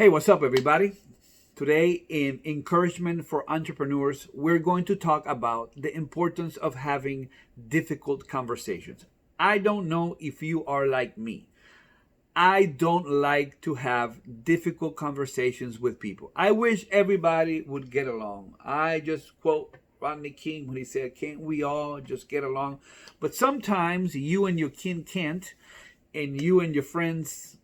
Hey, what's up, everybody? Today, in Encouragement for Entrepreneurs, we're going to talk about the importance of having difficult conversations. I don't know if you are like me. I don't like to have difficult conversations with people. I wish everybody would get along. I just quote Rodney King when he said, "Can't we all just get along?" But sometimes you and your kin can't, and you and your friends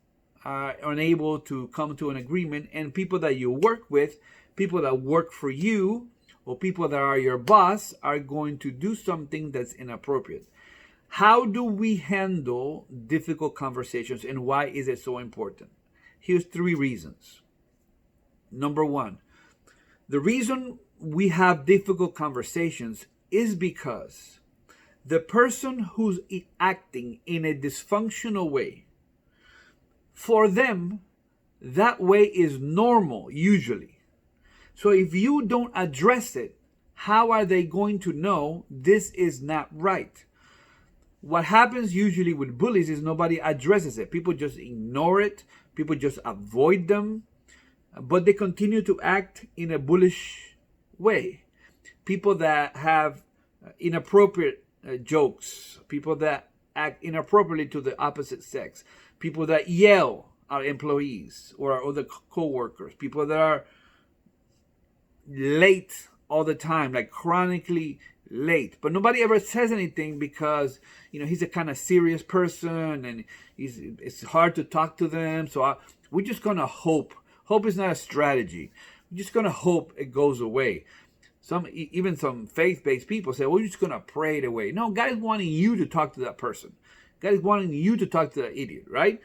are unable to come to an agreement, and people that you work with, people that work for you, or people that are your boss are going to do something that's inappropriate. How do we handle difficult conversations, and why is it so important? Here's three reasons. Number one, the reason we have difficult conversations is because the person who's acting in a dysfunctional way, for them, that way is normal usually. So if you don't address it, how are they going to know this is not right? What happens usually with bullies is nobody addresses it. People just ignore it. People just avoid them. But they continue to act in a bullish way. People that have inappropriate jokes. People that act inappropriately to the opposite sex. People that yell at employees or other co-workers. People that are late all the time, like chronically late. But nobody ever says anything because, he's a kind of serious person and it's hard to talk to them. So we're just going to hope. Hope is not a strategy. We're just going to hope it goes away. Even some faith-based people say, we're just going to pray it away. No, God is wanting you to talk to that person. God is wanting you to talk to that idiot, right?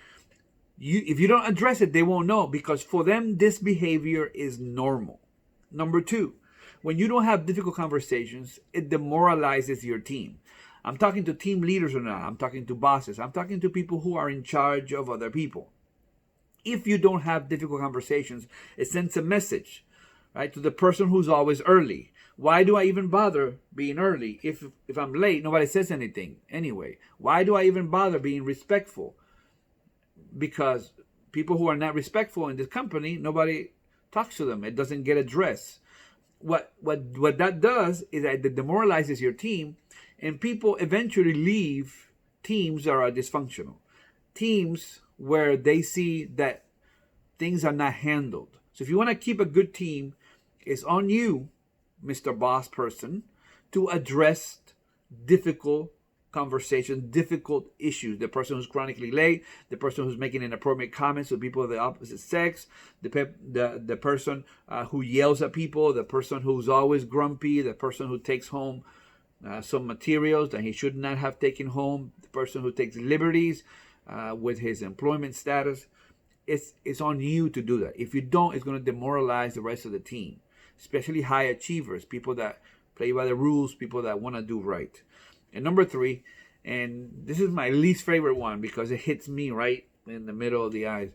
If you don't address it, they won't know, because for them, this behavior is normal. Number two, when you don't have difficult conversations, it demoralizes your team. I'm talking to team leaders or not. I'm talking to bosses. I'm talking to people who are in charge of other people. If you don't have difficult conversations, it sends a message, right, to the person who's always early. Why do I even bother being early? If I'm late, nobody says anything anyway. Why do I even bother being respectful? Because people who are not respectful in this company, nobody talks to them. It doesn't get addressed. What that does is that it demoralizes your team, and people eventually leave teams that are dysfunctional. Teams where they see that things are not handled. So if you want to keep a good team, it's on you, Mr. Boss person, to address difficult conversations, difficult issues. The person who's chronically late, the person who's making inappropriate comments to people of the opposite sex, the person who yells at people, the person who's always grumpy, the person who takes home some materials that he should not have taken home, the person who takes liberties with his employment status. It's on you to do that. If you don't, it's going to demoralize the rest of the team, especially high achievers, people that play by the rules, people that want to do right. And number three, and this is my least favorite one because it hits me right in the middle of the eyes.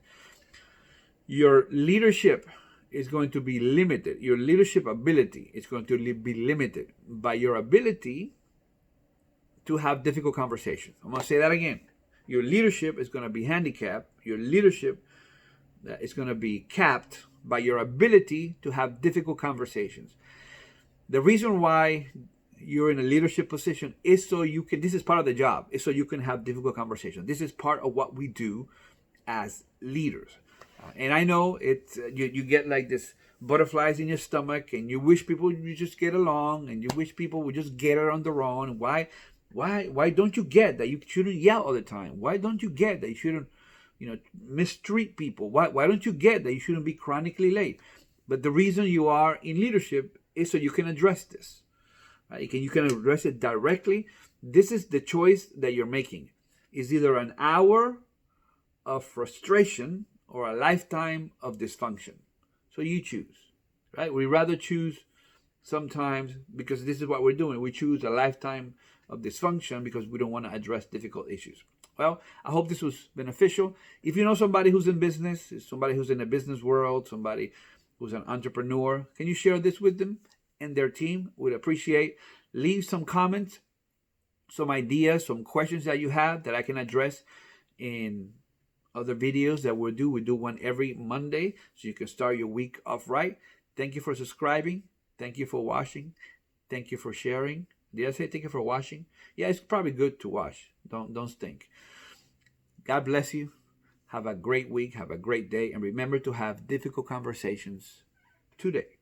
Your leadership is going to be limited. Your leadership ability is going to be limited by your ability to have difficult conversations. I'm going to say that again. Your leadership is going to be handicapped. Your leadership is going to be capped by your ability to have difficult conversations. The reason why you're in a leadership position is so you can, this is part of the job, is so you can have difficult conversations. This is part of what we do as leaders. And I know it's you get like this butterflies in your stomach, and you wish people would just get along, and you wish people would just get it on their own. Why don't you get that you shouldn't yell all the time? Why don't you get that you shouldn't mistreat people? Why don't you get that you shouldn't be chronically late? But the reason you are in leadership is so you can address this. Right? You can address it directly. This is the choice that you're making. It's either an hour of frustration or a lifetime of dysfunction. So you choose, right? We rather choose sometimes, because this is what we're doing. We choose a lifetime of dysfunction because we don't want to address difficult issues. Well, I hope this was beneficial. If you know somebody who's in business, somebody who's in the business world, somebody who's an entrepreneur, can you share this with them and their team? Would appreciate. Leave some comments, some ideas, some questions that you have that I can address other videos that we do one every Monday, so you can start your week off right. Thank you for subscribing. Thank you for watching. Thank you for sharing. Did I say thank you for watching? Yeah, it's probably good to watch. Don't stink. God bless you. Have a great week. Have a great day. And remember to have difficult conversations today.